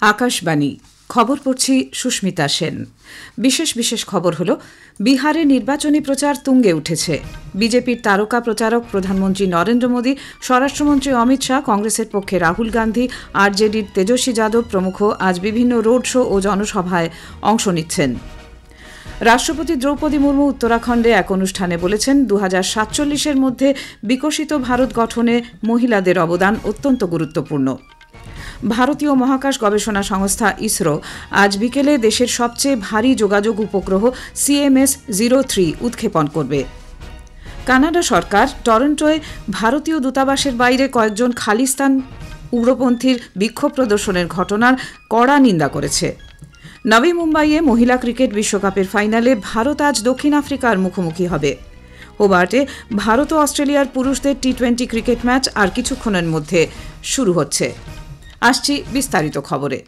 আকাশবাণী খবর পড়ছি সুস্মিতা সেন। বিশেষ খবর হলো বিহারে নির্বাচনী প্রচার তুঙ্গে উঠেছে। বিজেপির তারকা প্রচারক প্রধানমন্ত্রী নরেন্দ্র মোদী, স্বরাষ্ট্রমন্ত্রী অমিত শাহ, কংগ্রেসের পক্ষে রাহুল গান্ধী, আরজেডির তেজস্বী যাদব প্রমুখ আজ বিভিন্ন রোড শো ও জনসভায় অংশ নিচ্ছেন। রাষ্ট্রপতি দ্রৌপদী মুর্মু উত্তরাখণ্ডে এক অনুষ্ঠানে বলেছেন, 2047-এর মধ্যে বিকশিত ভারত গঠনে মহিলাদের অবদান অত্যন্ত গুরুত্বপূর্ণ। ভারতীয় মহাকাশ গবেষণা সংস্থা ইসরো আজ বিকেলে দেশের সবচেয়ে ভারী যোগাযোগ উপগ্রহ CMS-03 উৎক্ষেপণ করবে। কানাডা সরকার টরন্টোয় ভারতীয় দূতাবাসের বাইরে কয়েকজন খালিস্তান উগ্রপন্থীর বিক্ষোভ প্রদর্শনের ঘটনার কড়া নিন্দা করেছে। নবী মুম্বাইয়ে মহিলা ক্রিকেট বিশ্বকাপের ফাইনালে ভারত আজ দক্ষিণ আফ্রিকার মুখোমুখি হবে। হোবার্টে ভারত ও অস্ট্রেলিয়ার পুরুষদের T20 ক্রিকেট ম্যাচ আর কিছুক্ষণের মধ্যে শুরু হচ্ছে। আসছি বিস্তারিত খবরে।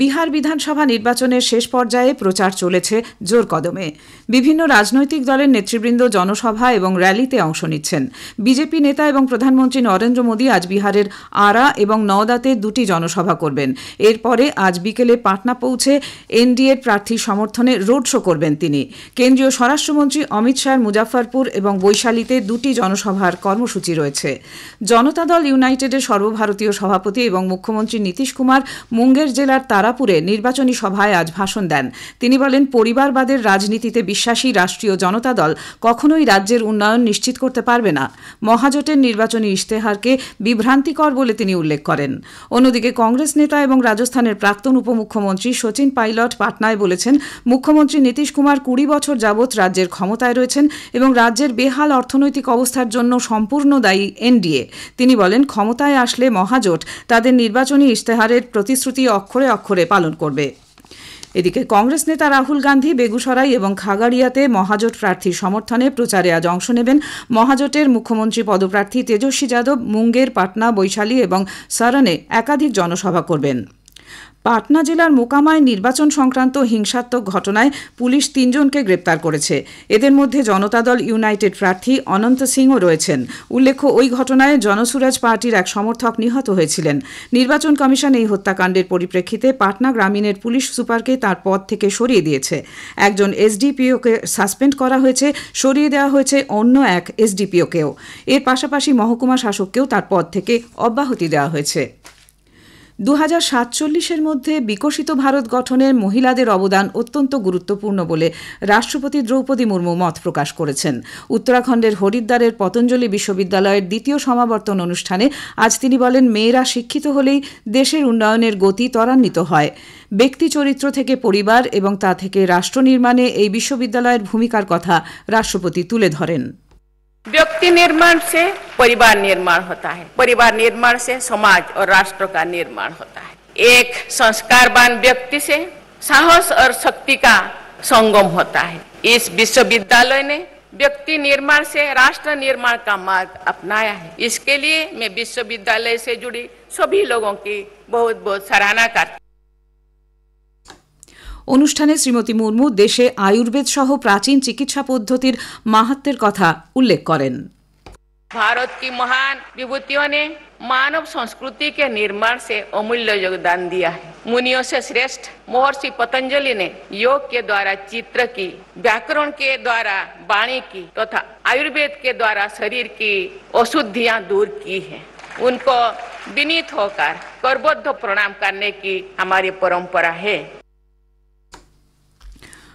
বিহার বিধানসভা নির্বাচনের শেষ পর্যায়ে প্রচার চলেছে জোর কদমে। বিভিন্ন রাজনৈতিক দলের নেতৃবৃন্দ জনসভা এবং র্যালিতে অংশ নিচ্ছেন। বিজেপি নেতা এবং প্রধানমন্ত্রী নরেন্দ্র মোদী আজ বিহারের আরা এবং নওদাতে দুটি জনসভা করবেন। এরপরে আজ বিকেলে পাটনা পৌঁছে এনডিএর প্রার্থীর সমর্থনে রোড শো করবেন তিনি। কেন্দ্রীয় স্বরাষ্ট্রমন্ত্রী অমিত শাহর মুজাফফরপুর এবং বৈশালীতে দুটি জনসভার কর্মসূচি রয়েছে। জনতা দল ইউনাইটেডের সর্বভারতীয় সভাপতি এবং মুখ্যমন্ত্রী নীতিশ কুমার মুঙ্গের জেলার তারাপুরে নির্বাচনী সভায় আজ ভাষণ দেন। তিনি বলেন, পরিবারবাদের রাজনীতিতে বিশ্বাসী রাষ্ট্রীয় জনতা দল কখনোই রাজ্যের উন্নয়ন নিশ্চিত করতে পারবে না। মহাজোটের নির্বাচনী ইশতেহারকে বিভ্রান্তিকর বলে তিনি উল্লেখ করেন। অন্যদিকে কংগ্রেস নেতা এবং রাজস্থানের প্রাক্তন উপমুখ্যমন্ত্রী সচিন পাইলট পাটনায় বলেছেন, মুখ্যমন্ত্রী নীতিশ কুমার 20 বছর যাবৎ রাজ্যের ক্ষমতায় রয়েছেন এবং রাজ্যের বেহাল অর্থনৈতিক অবস্থার জন্য সম্পূর্ণ দায়ী এনডিএ। তিনি বলেন, ক্ষমতায় আসলে মহাজোট তাদের নির্বাচনী ইশতেহারের প্রতিশ্রুতি অক্ষরে অক্ষরে পালন করবে। এদিকে কংগ্রেস নেতা রাহুল গান্ধী বেগুসরাই এবং খাগাড়িয়াতে মহাজোট প্রার্থীর সমর্থনে প্রচারে আজ অংশ নেবেন। মহাজোটের মুখ্যমন্ত্রী পদপ্রার্থী তেজস্বী যাদব মুঙ্গের, পাটনা, বৈশালী এবং সারনে একাধিক জনসভা করবেন। পাটনা জেলার মোকামায় নির্বাচন সংক্রান্ত হিংসাত্মক ঘটনায় পুলিশ 3 জনকে গ্রেপ্তার করেছে। এদের মধ্যে জনতা দল ইউনাইটেড প্রার্থী অনন্ত সিংও রয়েছেন। উল্লেখ্য, ওই ঘটনায় জনসুরাজ পার্টির এক সমর্থক নিহত হয়েছিলেন। নির্বাচন কমিশন এই হত্যাকাণ্ডের পরিপ্রেক্ষিতে পাটনা গ্রামীণের পুলিশ সুপারকে তার পদ থেকে সরিয়ে দিয়েছে। একজন এসডিপিওকে সাসপেন্ড করা হয়েছে, সরিয়ে দেওয়া হয়েছে অন্য এক এসডিপিওকেও। এর পাশাপাশি মহকুমা শাসককেও তার পদ থেকে অব্যাহতি দেওয়া হয়েছে। 2047-এর মধ্যে বিকশিত ভারত গঠনের মহিলাদের অবদান অত্যন্ত গুরুত্বপূর্ণ বলে রাষ্ট্রপতি দ্রৌপদী মুর্মু মত প্রকাশ করেছেন। উত্তরাখণ্ডের হরিদ্বারের পতঞ্জলি বিশ্ববিদ্যালয়ের দ্বিতীয় সমাবর্তন অনুষ্ঠানে আজ তিনি বলেন, মেয়েরা শিক্ষিত হলেই দেশের উন্নয়নের গতি ত্বরান্বিত হয়। ব্যক্তি চরিত্র থেকে পরিবার এবং তা থেকে রাষ্ট্র নির্মাণে এই বিশ্ববিদ্যালয়ের ভূমিকার কথা রাষ্ট্রপতি তুলে ধরেন। व्यक्ति निर्माण से परिवार निर्माण होता है, परिवार निर्माण से समाज और राष्ट्र का निर्माण होता है। एक संस्कारवान व्यक्ति से साहस और शक्ति का संगम होता है। इस विश्वविद्यालय ने व्यक्ति निर्माण से राष्ट्र निर्माण का मार्ग अपनाया है। इसके लिए मैं विश्वविद्यालय से जुड़ी सभी लोगों की बहुत बहुत सराहना करती हूं। অনুষ্ঠানে শ্রীমতী মুর্মু দেশে আয়ুর্বেদ সহ প্রাচীন চিকিৎসা পদ্ধতির মাহাত্ম্যের কথা উল্লেখ করেন। भारत की महान विभूतियों ने मानव संस्कृति के निर्माण से अमूल्य योगदान दिया है। मुनियों से श्रेष्ठ महर्षि पतंजलि ने योग के द्वारा चित्र की, व्याकरण के द्वारा वाणी की तथा आयुर्वेद के द्वारा शरीर की अशुद्धियां दूर की हैं। उनको विनीत होकर करबद्ध प्रणाम करने की हमारी परंपरा है।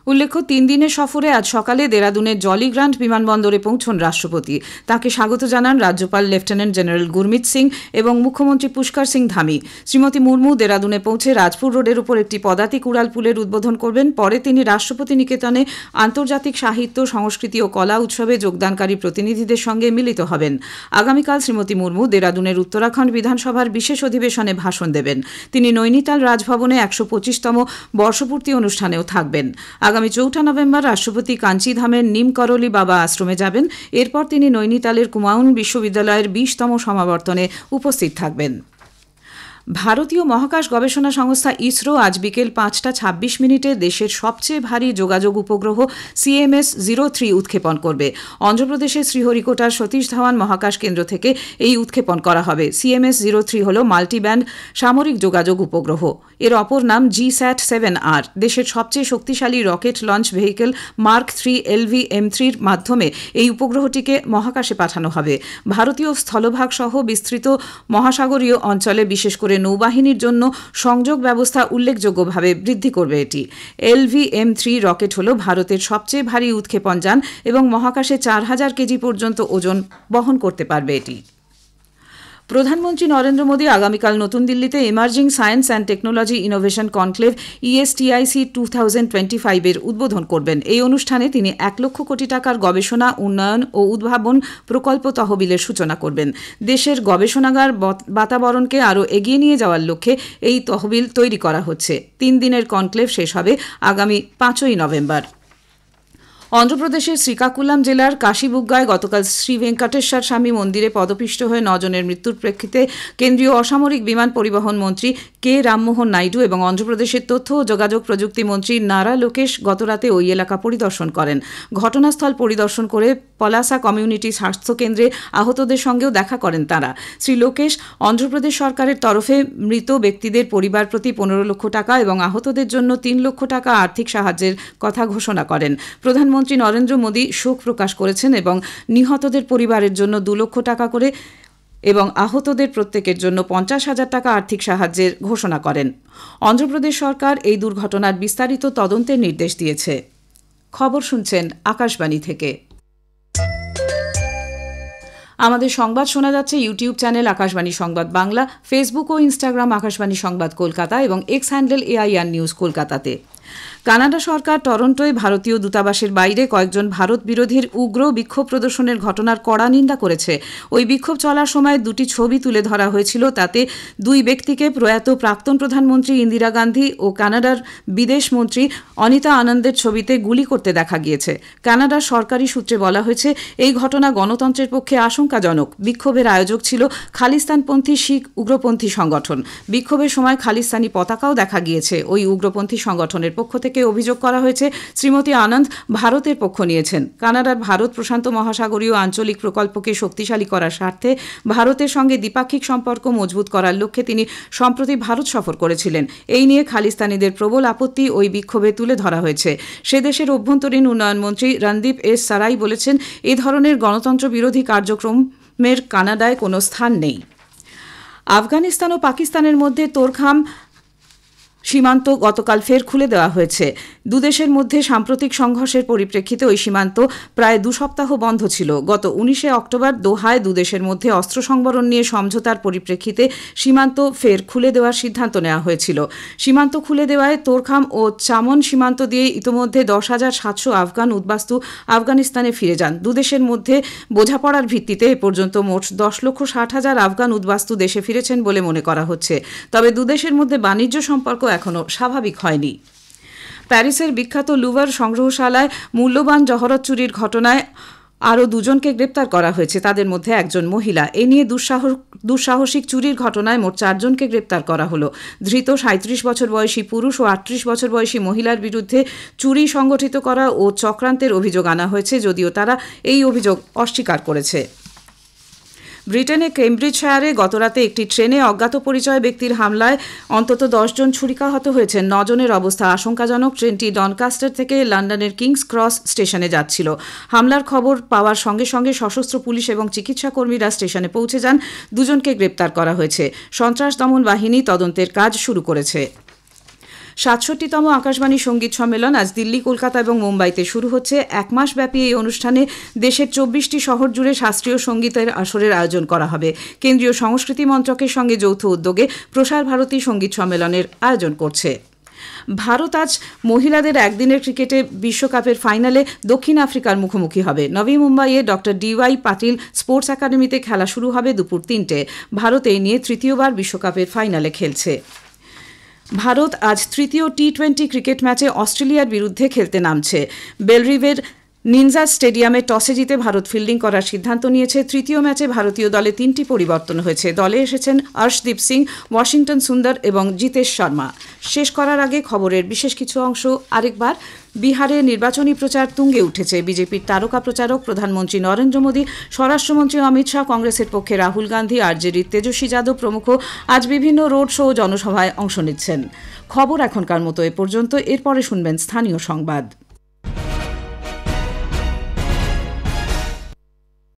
উল্লেখ্য, 3 দিনের সফরে আজ সকালে দেরাদুনের জলিগ্রান্ট বিমানবন্দরে পৌঁছন রাষ্ট্রপতি। তাকে স্বাগত জানান রাজ্যপাল লেফটেন্যান্ট জেনারেল গুরমিত সিং এবং মুখ্যমন্ত্রী পুষ্কর সিং ধামি। শ্রীমতী মুর্মু দেরাদুনে পৌঁছে রাজপুর রোডের উপর একটি পদাতিক উড়াল পুলের উদ্বোধন করবেন। পরে তিনি রাষ্ট্রপতি নিকেতনে আন্তর্জাতিক সাহিত্য, সংস্কৃতি ও কলা উৎসবে যোগদানকারী প্রতিনিধিদের সঙ্গে মিলিত হবেন। আগামীকাল শ্রীমতী মুর্মু দেরাদুনের উত্তরাখণ্ড বিধানসভার বিশেষ অধিবেশনে ভাষণ দেবেন। তিনি নৈনিতাল রাজভবনে 125তম বর্ষপূর্তি অনুষ্ঠানেও থাকবেন। আগামী 4 নভেম্বর রাষ্ট্রপতি কাঞ্চিধামের নিম করলি বাবা আশ্রমে যাবেন। এরপর তিনি নৈনিতালের কুমাউন বিশ্ববিদ্যালয়ের 20তম সমাবর্তনে উপস্থিত থাকবেন। ভারতীয় মহাকাশ গবেষণা সংস্থা ইসরো আজ বিকেল 5:26 দেশের সবচেয়ে ভারী যোগাযোগ উপগ্রহ CMS-03 উৎক্ষেপণ করবে। অন্ধ্রপ্রদেশের শ্রীহরিকোটার সতীশ ধাওয়ান মহাকাশ কেন্দ্র থেকে এই উৎক্ষেপণ করা হবে। CMS-03 হল মাল্টিব্যান্ড সামরিক যোগাযোগ উপগ্রহ। এর অপর নাম GSAT-7R। দেশের সবচেয়ে শক্তিশালী রকেট লঞ্চ ভেহিকেল মার্ক 3 LV-M3-র মাধ্যমে এই উপগ্রহটিকে মহাকাশে পাঠানো হবে। ভারতীয় স্থলভাগ সহ বিস্তৃত মহাসাগরীয় অঞ্চলে বিশেষ করে নৌবাহিনীর জন্য সংযোগ ব্যবস্থা উল্লেখযোগ্যভাবে বৃদ্ধি করবে এটি। LV-M3 রকেট হল ভারতের সবচেয়ে ভারী উৎক্ষেপণ যান এবং মহাকাশে 4000 কেজি পর্যন্ত ওজন বহন করতে পারবে এটি। প্রধানমন্ত্রী নরেন্দ্র মোদী আগামীকাল নতুন দিল্লিতে emerging science and technology innovation conclave ESTIC 2025 এর উদ্বোধন করবেন। এই অনুষ্ঠানে তিনি 1 লক্ষ কোটি টাকার গবেষণা, উন্নয়ন ও উদ্ভাবন প্রকল্প তহবিলের সূচনা করবেন। দেশের গবেষণাগার বাতাবরণকে আরও এগিয়ে নিয়ে যাওয়ার লক্ষ্যে এই তহবিল তৈরি করা হচ্ছে। 3 দিনের কনক্লেভ শেষ হবে আগামী 5ই নভেম্বর। অন্ধ্রপ্রদেশের শ্রীকাকুলাম জেলার কাশীবুগ্গায় গতকাল শ্রী ভেঙ্কটেশ্বর স্বামী মন্দিরে পদপিষ্ট হয়ে 9 জনের মৃত্যুর প্রেক্ষিতে কেন্দ্রীয় অসামরিক বিমান পরিবহন মন্ত্রী কে রামমোহন নাইডু এবং অন্ধ্রপ্রদেশের তথ্য ও যোগাযোগ প্রযুক্তি মন্ত্রী নারা লোকেশ গতরাতে ওই এলাকা পরিদর্শন করেন। ঘটনাস্থল পরিদর্শন করে পলাসা কমিউনিটি স্বাস্থ্যকেন্দ্রে আহতদের সঙ্গেও দেখা করেন তাঁরা। শ্রী লোকেশ অন্ধ্রপ্রদেশ সরকারের তরফে মৃত ব্যক্তিদের পরিবার প্রতি 15 লক্ষ টাকা এবং আহতদের জন্য 3 লক্ষ টাকা আর্থিক সাহায্যের কথা ঘোষণা করেন। প্রধানমন্ত্রী নরেন্দ্র মোদী শোক প্রকাশ করেছেন এবং নিহতদের পরিবারের জন্য 2 লক্ষ টাকা করে এবং আহতদের প্রত্যেকের জন্য 50,000 টাকা আর্থিক সাহায্যের ঘোষণা করেন। অন্ধ্রপ্রদেশ সরকার এই দুর্ঘটনার বিস্তারিত তদন্তের নির্দেশ দিয়েছে। খবর শুনছেন আকাশবাণী থেকে। আমাদের সংবাদ শোনা যাচ্ছে ইউটিউব চ্যানেল আকাশবাণী সংবাদ বাংলা, ফেসবুক ও ইনস্টাগ্রাম আকাশবাণী সংবাদ কলকাতা এবং এক্স হ্যান্ডেল AIR নিউজ কলকাতাতে। কানাডা সরকার টরন্টোয় ভারতীয় দূতাবাসের বাইরে কয়েকজন ভারত বিরোধীর উগ্র বিক্ষোভ প্রদর্শনের ঘটনার কড়া নিন্দা করেছে। ওই বিক্ষোভ চলার সময় 2টি ছবি তুলে ধরা হয়েছিল। তাতে 2 ব্যক্তিকে প্রয়াত প্রাক্তন প্রধানমন্ত্রী ইন্দিরা গান্ধী ও কানাডার বিদেশ মন্ত্রী অনিতা আনন্দের ছবিতে গুলি করতে দেখা গিয়েছে। কানাডার সরকারি সূত্রে বলা হয়েছে, এই ঘটনা গণতন্ত্রের পক্ষে আশঙ্কাজনক। বিক্ষোভের আয়োজক ছিল খালিস্তানপন্থী শিখ উগ্রপন্থী সংগঠন। বিক্ষোভের সময় খালিস্তানি পতাকাও দেখা গিয়েছে। ওই উগ্রপন্থী সংগঠনের পক্ষ থেকে অভিযোগ করা হয়েছে, শ্রীমতী আনন্দ ভারতের পক্ষ নিয়েছেন। কানাডার ভারত প্রশান্ত মহাসাগরীয় আঞ্চলিক প্রকল্পকে শক্তিশালী করার স্বার্থে ভারতের সঙ্গে দ্বিপাক্ষিক সম্পর্ক মজবুত করার লক্ষ্যে তিনি সম্প্রতি ভারত সফর করেছিলেন। এই নিয়ে খালিস্তানিদের প্রবল আপত্তি ওই বিক্ষোভে তুলে ধরা হয়েছে। সে দেশের অভ্যন্তরীণ উন্নয়ন মন্ত্রী রণদীপ এস সারাই বলেছেন, এই ধরনের গণতন্ত্র বিরোধী কার্যক্রমের কানাডায় কোনো স্থান নেই। আফগানিস্তান ও পাকিস্তানের মধ্যে তোরখাম সীমান্ত গতকাল ফের খুলে দেওয়া হয়েছে। দুদেশের মধ্যে সাম্প্রতিক সংঘর্ষের পরিপ্রেক্ষিতে ওই সীমান্ত প্রায় 2 সপ্তাহ বন্ধ ছিল। গত 19শে অক্টোবর দোহায় দুদেশের মধ্যে অস্ত্র সংবরণ নিয়ে সমঝোতার পরিপ্রেক্ষিতে সীমান্ত ফের খুলে দেওয়ার সিদ্ধান্ত নেওয়া হয়েছিল। সীমান্ত খুলে দেওয়ায় তোরখাম ও চামন সীমান্ত দিয়ে ইতোমধ্যে 10,700 আফগান উদ্বাস্তু আফগানিস্তানে ফিরে যান। দুদেশের মধ্যে বোঝাপড়ার ভিত্তিতে এ পর্যন্ত মোট 10,60,000 আফগান উদ্বাস্তু দেশে ফিরেছেন বলে মনে করা হচ্ছে। তবে দুদেশের মধ্যে বাণিজ্য সম্পর্ক এখনও স্বাভাবিক হয়নি। প্যারিসের বিখ্যাত লুভার সংগ্রহশালায় মূল্যবান জহরত চুরির ঘটনায় আরও 2 জনকে গ্রেপ্তার করা হয়েছে। তাদের মধ্যে একজন মহিলা। এ নিয়ে দুঃসাহসিক চুরির ঘটনায় মোট 4 জনকে গ্রেপ্তার করা হলো। ধৃত 37 বছর বয়সী পুরুষ ও 38 বছর বয়সী মহিলার বিরুদ্ধে চুরি সংগঠিত করা ও চক্রান্তের অভিযোগ আনা হয়েছে, যদিও তারা এই অভিযোগ অস্বীকার করেছে। ব্রিটেনে কেমব্রিজশায়ারে গতরাতে একটি ট্রেনে অজ্ঞাত পরিচয় ব্যক্তির হামলায় অন্তত 10 জন ছুরিকাহত হয়েছেন। 9 জনের অবস্থা আশঙ্কাজনক। ট্রেনটি ডনকাস্টার থেকে লন্ডনের কিংস ক্রস স্টেশনে যাচ্ছিল। হামলার খবর পাওয়ার সঙ্গে সঙ্গে সশস্ত্র পুলিশ এবং চিকিৎসা কর্মীরা স্টেশনে পৌঁছে যান। 2 জনকে গ্রেপ্তার করা হয়েছে। সন্ত্রাস দমন বাহিনী তদন্তের কাজ শুরু করেছে। 67তম আকাশবাণী সঙ্গীত সম্মেলন আজ দিল্লি, কলকাতা এবং মুম্বাইতে শুরু হচ্ছে। 1 মাস ব্যাপী এই অনুষ্ঠানে দেশের 24টি শহর জুড়ে শাস্ত্রীয় সঙ্গীতের আসরের আয়োজন করা হবে। কেন্দ্রীয় সংস্কৃতি মন্ত্রকের সঙ্গে যৌথ উদ্যোগে প্রসার ভারতী সঙ্গীত সম্মেলনের আয়োজন করছে। ভারত আজ মহিলাদের একদিনের ক্রিকেটে বিশ্বকাপের ফাইনালে দক্ষিণ আফ্রিকার মুখোমুখি হবে। নবী মুম্বাইয়ে ডক্টর DY পাটিল স্পোর্টস একাডেমিতে খেলা শুরু হবে দুপুর 3টে। ভারত এই নিয়ে তৃতীয়বার বিশ্বকাপের ফাইনালে খেলছে। ভারত আজ তৃতীয় T20 ক্রিকেট ম্যাচে অস্ট্রেলিয়ার বিরুদ্ধে খেলতে নামছে। বেলরিভের নিনজা স্টেডিয়ামে টসে জিতে ভারত ফিল্ডিং করার সিদ্ধান্ত নিয়েছে। তৃতীয় ম্যাচে ভারতীয় দলে 3টি পরিবর্তন হয়েছে। দলে এসেছেন অর্শদীপ সিং, ওয়াশিংটন সুন্দর এবং জিতেশ শর্মা। শেষ করার আগে খবরের বিশেষ কিছু অংশ আরেকবার। বিহারে নির্বাচনী প্রচার তুঙ্গে উঠেছে। বিজেপির তারকা প্রচারক প্রধানমন্ত্রী নরেন্দ্র মোদী, স্বরাষ্ট্রমন্ত্রী অমিত শাহ, কংগ্রেসের পক্ষে রাহুল গান্ধী, আরজেডির তেজস্বী যাদব প্রমুখ আজ বিভিন্ন রোড শো ও জনসভায় অংশ নিচ্ছেন। খবর এখনকার মতো এ পর্যন্ত। এরপরে শুনবেন স্থানীয় সংবাদ।